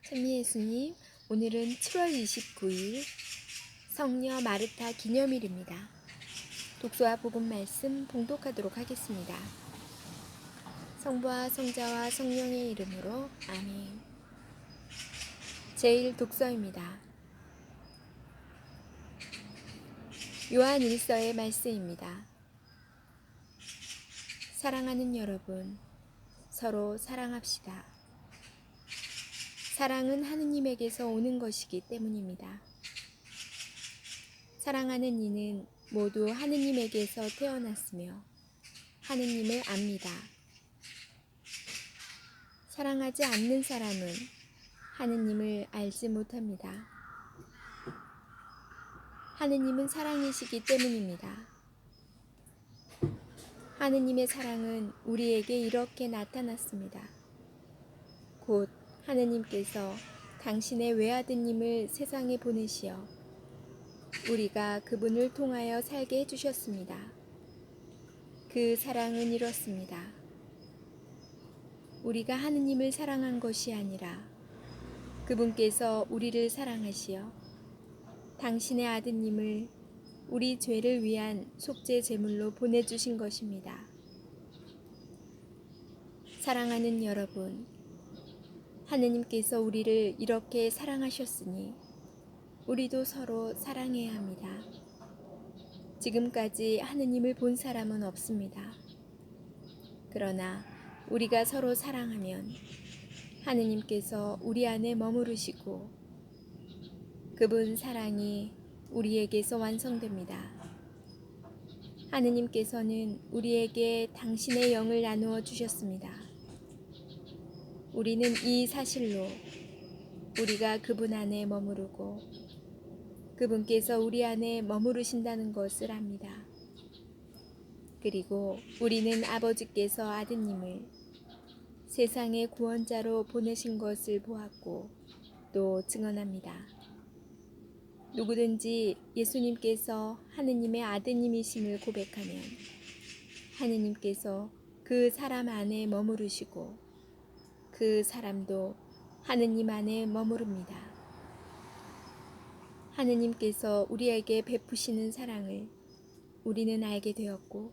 찬미 예수님, 오늘은 7월 29일 성녀 마르타 기념일입니다. 독서와 복음 말씀 봉독하도록 하겠습니다. 성부와 성자와 성령의 이름으로 아멘. 제1 독서입니다. 요한 1서의 말씀입니다. 사랑하는 여러분, 서로 사랑합시다. 사랑은 하느님에게서 오는 것이기 때문입니다. 사랑하는 이는 모두 하느님에게서 태어났으며 하느님을 압니다. 사랑하지 않는 사람은 하느님을 알지 못합니다. 하느님은 사랑이시기 때문입니다. 하느님의 사랑은 우리에게 이렇게 나타났습니다. 곧 하느님께서 당신의 외아드님을 세상에 보내시어 우리가 그분을 통하여 살게 해주셨습니다. 그 사랑은 이렇습니다. 우리가 하느님을 사랑한 것이 아니라 그분께서 우리를 사랑하시어 당신의 아드님을 우리 죄를 위한 속죄 제물로 보내주신 것입니다. 사랑하는 여러분, 하느님께서 우리를 이렇게 사랑하셨으니 우리도 서로 사랑해야 합니다. 지금까지 하느님을 본 사람은 없습니다. 그러나 우리가 서로 사랑하면 하느님께서 우리 안에 머무르시고 그분 사랑이 우리에게서 완성됩니다. 하느님께서는 우리에게 당신의 영을 나누어 주셨습니다. 우리는 이 사실로 우리가 그분 안에 머무르고 그분께서 우리 안에 머무르신다는 것을 압니다. 그리고 우리는 아버지께서 아드님을 세상의 구원자로 보내신 것을 보았고 또 증언합니다. 누구든지 예수님께서 하느님의 아드님이심을 고백하면 하느님께서 그 사람 안에 머무르시고 그 사람도 하느님 안에 머무릅니다. 하느님께서 우리에게 베푸시는 사랑을 우리는 알게 되었고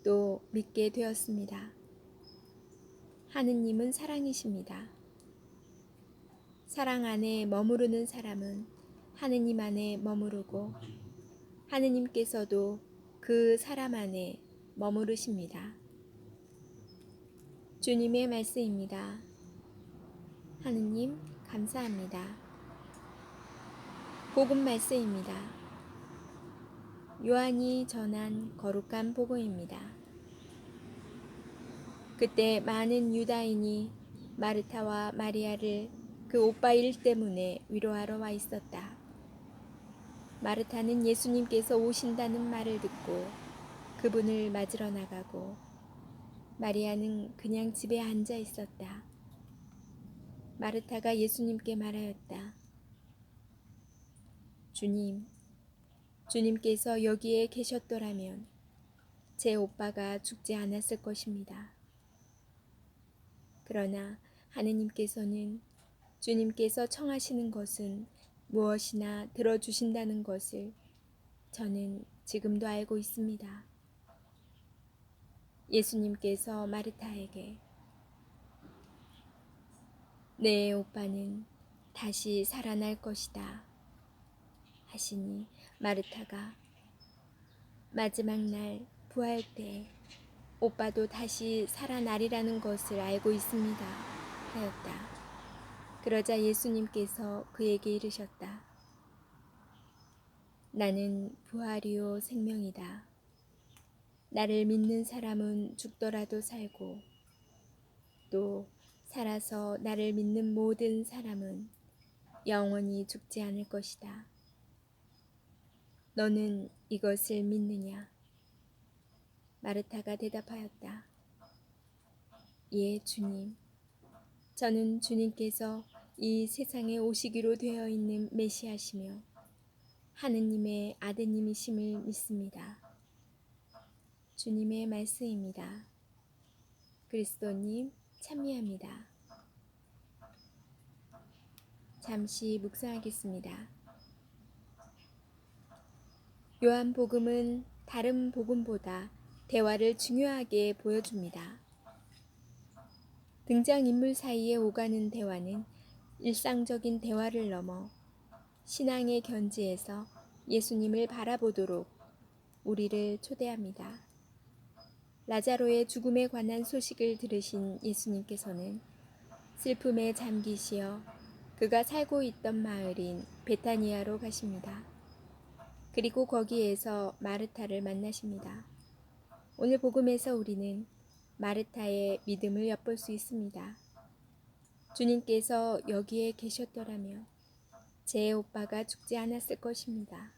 또 믿게 되었습니다. 하느님은 사랑이십니다. 사랑 안에 머무르는 사람은 하느님 안에 머무르고 하느님께서도 그 사람 안에 머무르십니다. 주님의 말씀입니다. 하느님 감사합니다. 복음 말씀입니다. 요한이 전한 거룩한 복음입니다. 그때 많은 유다인이 마르타와 마리아를 그 오빠 일 때문에 위로하러 와 있었다. 마르타는 예수님께서 오신다는 말을 듣고 그분을 맞으러 나가고 마리아는 그냥 집에 앉아 있었다. 마르타가 예수님께 말하였다. 주님께서 여기에 계셨더라면 제 오빠가 죽지 않았을 것입니다. 그러나 하느님께서는 주님께서 청하시는 것은 무엇이나 들어주신다는 것을 저는 지금도 알고 있습니다. 예수님께서 마르타에게 내 오빠는 다시 살아날 것이다 하시니 마르타가 마지막 날 부활 때 오빠도 다시 살아나리라는 것을 알고 있습니다 하였다. 그러자 예수님께서 그에게 이르셨다. 나는 부활이요 생명이다. 나를 믿는 사람은 죽더라도 살고 또 살아서 나를 믿는 모든 사람은 영원히 죽지 않을 것이다. 너는 이것을 믿느냐? 마르타가 대답하였다. 예, 주님. 저는 주님께서 이 세상에 오시기로 되어 있는 메시아시며 하느님의 아드님이심을 믿습니다. 주님의 말씀입니다. 그리스도님 참미합니다. 잠시 묵상하겠습니다. 요한복음은 다른 복음보다 대화를 중요하게 보여줍니다. 등장인물 사이에 오가는 대화는 일상적인 대화를 넘어 신앙의 견지에서 예수님을 바라보도록 우리를 초대합니다. 라자로의 죽음에 관한 소식을 들으신 예수님께서는 슬픔에 잠기시어 그가 살고 있던 마을인 베타니아로 가십니다. 그리고 거기에서 마르타를 만나십니다. 오늘 복음에서 우리는 마르타의 믿음을 엿볼 수 있습니다. 주님께서 여기에 계셨더라면 제 오빠가 죽지 않았을 것입니다.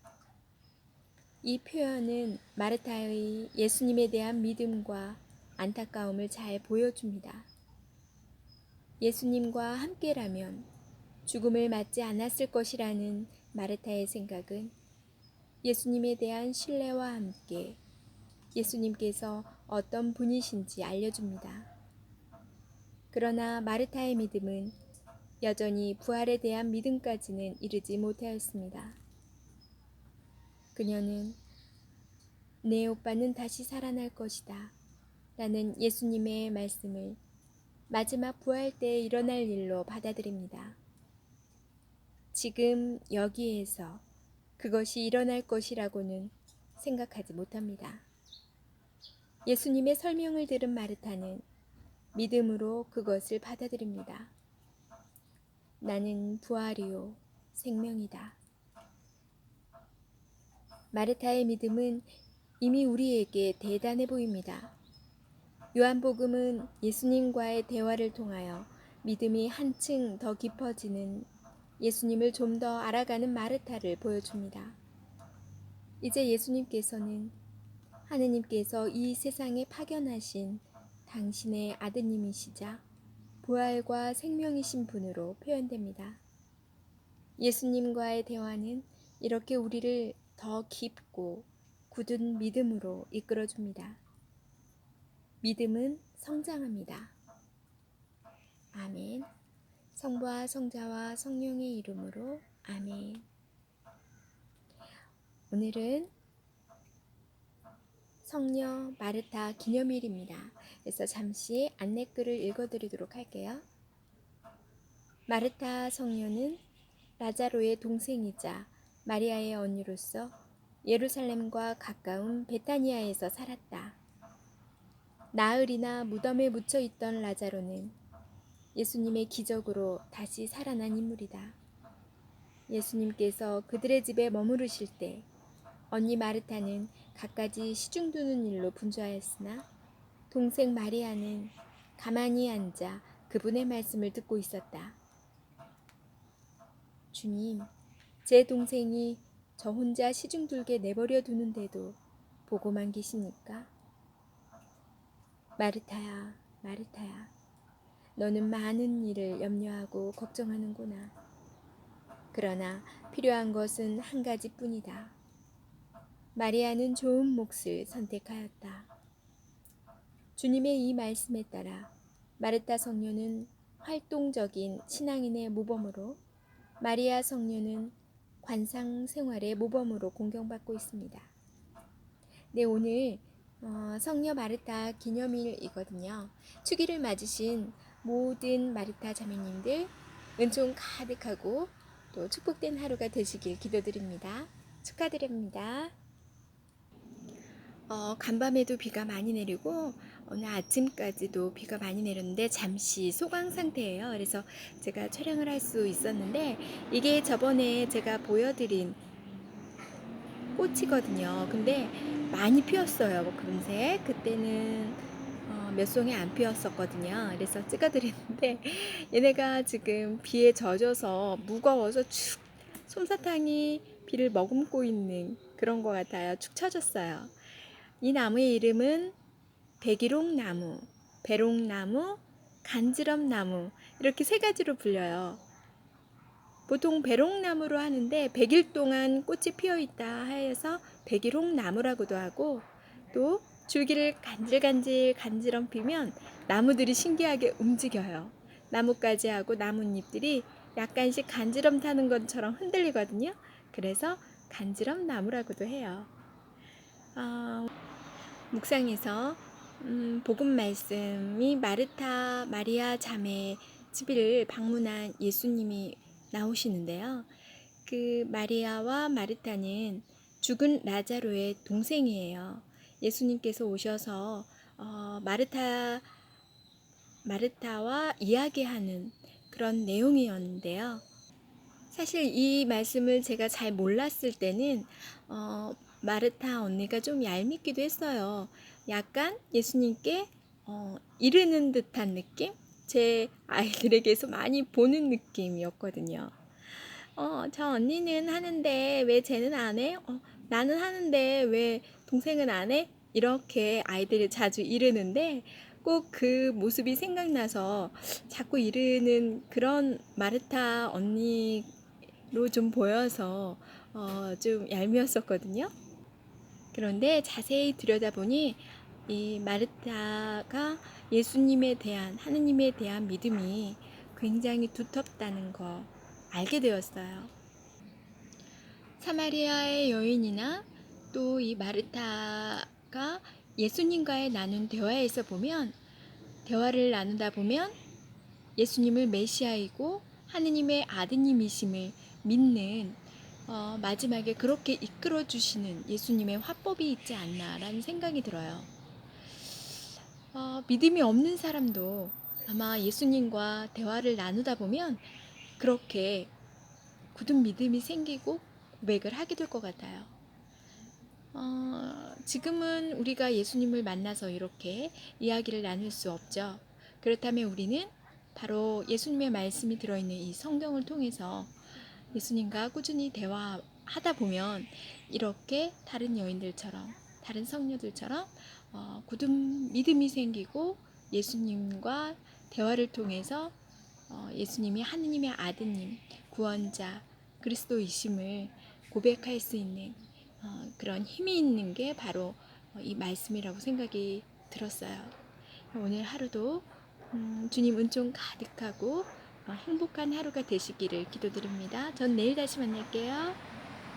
이 표현은 마르타의 예수님에 대한 믿음과 안타까움을 잘 보여줍니다. 예수님과 함께라면 죽음을 맞지 않았을 것이라는 마르타의 생각은 예수님에 대한 신뢰와 함께 예수님께서 어떤 분이신지 알려줍니다. 그러나 마르타의 믿음은 여전히 부활에 대한 믿음까지는 이르지 못하였습니다. 그녀는 내 오빠는 다시 살아날 것이다 라는 예수님의 말씀을 마지막 부활 때 일어날 일로 받아들입니다. 지금 여기에서 그것이 일어날 것이라고는 생각하지 못합니다. 예수님의 설명을 들은 마르타는 믿음으로 그것을 받아들입니다. 나는 부활이요 생명이다. 마르타의 믿음은 이미 우리에게 대단해 보입니다. 요한복음은 예수님과의 대화를 통하여 믿음이 한층 더 깊어지는 예수님을 좀 더 알아가는 마르타를 보여줍니다. 이제 예수님께서는 하느님께서 이 세상에 파견하신 당신의 아드님이시자 부활과 생명이신 분으로 표현됩니다. 예수님과의 대화는 이렇게 우리를 더 깊고 굳은 믿음으로 이끌어줍니다. 믿음은 성장합니다. 아멘. 성부와 성자와 성령의 이름으로 아멘. 오늘은 성녀 마르타 기념일입니다. 그래서 잠시 안내글을 읽어드리도록 할게요. 마르타 성녀는 라자로의 동생이자 마리아의 언니로서 예루살렘과 가까운 베타니아에서 살았다. 나흘이나 무덤에 묻혀 있던 라자로는 예수님의 기적으로 다시 살아난 인물이다. 예수님께서 그들의 집에 머무르실 때 언니 마르타는 갖가지 시중 두는 일로 분주하였으나 동생 마리아는 가만히 앉아 그분의 말씀을 듣고 있었다. 주님, 제 동생이 저 혼자 시중 들게 내버려 두는데도 보고만 계십니까? 마르타야, 마르타야, 너는 많은 일을 염려하고 걱정하는구나. 그러나 필요한 것은 한 가지뿐이다. 마리아는 좋은 몫을 선택하였다. 주님의 이 말씀에 따라 마르타 성녀는 활동적인 신앙인의 모범으로 마리아 성녀는 관상 생활의 모범으로 공경받고 있습니다. 네, 오늘 성녀 마르타 기념일이거든요. 축일을 맞으신 모든 마르타 자매님들 은총 가득하고 또 축복된 하루가 되시길 기도드립니다. 축하드립니다. 간밤에도 비가 많이 내리고 오늘 아침까지도 비가 많이 내렸는데 잠시 소강 상태예요. 그래서 제가 촬영을 할 수 있었는데 이게 저번에 제가 보여드린 꽃이거든요. 근데 많이 피었어요. 금세 그때는 몇 송이 안 피었었거든요. 그래서 찍어드렸는데 얘네가 지금 비에 젖어서 무거워서 축 솜사탕이 비를 머금고 있는 그런 것 같아요. 축 처졌어요. 이 나무의 이름은 백일홍나무, 배롱나무, 간지럼나무 이렇게 세 가지로 불려요. 보통 배롱나무로 하는데 100일 동안 꽃이 피어있다 해서 백일홍나무라고도 하고 또 줄기를 간질간질 간지럼 피면 나무들이 신기하게 움직여요. 나뭇가지하고 나뭇잎들이 약간씩 간지럼 타는 것처럼 흔들리거든요. 그래서 간지럼 나무라고도 해요. 묵상에서 복음 말씀이 마르타 마리아 자매 집을 방문한 예수님이 나오시는데요. 그 마리아와 마르타는 죽은 라자로의 동생이에요. 예수님께서 오셔서 마르타와 이야기하는 그런 내용이었는데요. 사실 이 말씀을 제가 잘 몰랐을 때는 마르타 언니가 좀 얄밉기도 했어요. 약간 예수님께 이르는 듯한 느낌? 제 아이들에게서 많이 보는 느낌이었거든요. 저 언니는 하는데 왜 쟤는 안 해? 나는 하는데 왜 동생은 안 해? 이렇게 아이들이 자주 이르는데 꼭 그 모습이 생각나서 자꾸 이르는 그런 마르타 언니로 좀 보여서 좀 얄미웠었거든요. 그런데 자세히 들여다보니 이 마르타가 예수님에 대한, 하느님에 대한 믿음이 굉장히 두텁다는 거 알게 되었어요. 사마리아의 여인이나 또 이 마르타가 예수님과의 나눈 대화에서 보면, 대화를 나누다 보면 예수님을 메시아이고 하느님의 아드님이심을 믿는 마지막에 그렇게 이끌어 주시는 예수님의 화법이 있지 않나라는 생각이 들어요. 믿음이 없는 사람도 아마 예수님과 대화를 나누다 보면 그렇게 굳은 믿음이 생기고 고백을 하게 될 것 같아요. 지금은 우리가 예수님을 만나서 이렇게 이야기를 나눌 수 없죠. 그렇다면 우리는 바로 예수님의 말씀이 들어있는 이 성경을 통해서 예수님과 꾸준히 대화하다 보면 이렇게 다른 여인들처럼, 다른 성녀들처럼 굳은 믿음이 생기고 예수님과 대화를 통해서 예수님이 하느님의 아드님, 구원자, 그리스도이심을 고백할 수 있는 그런 힘이 있는 게 바로 이 말씀이라고 생각이 들었어요. 오늘 하루도 주님 은총 가득하고 행복한 하루가 되시기를 기도드립니다. 전 내일 다시 만날게요.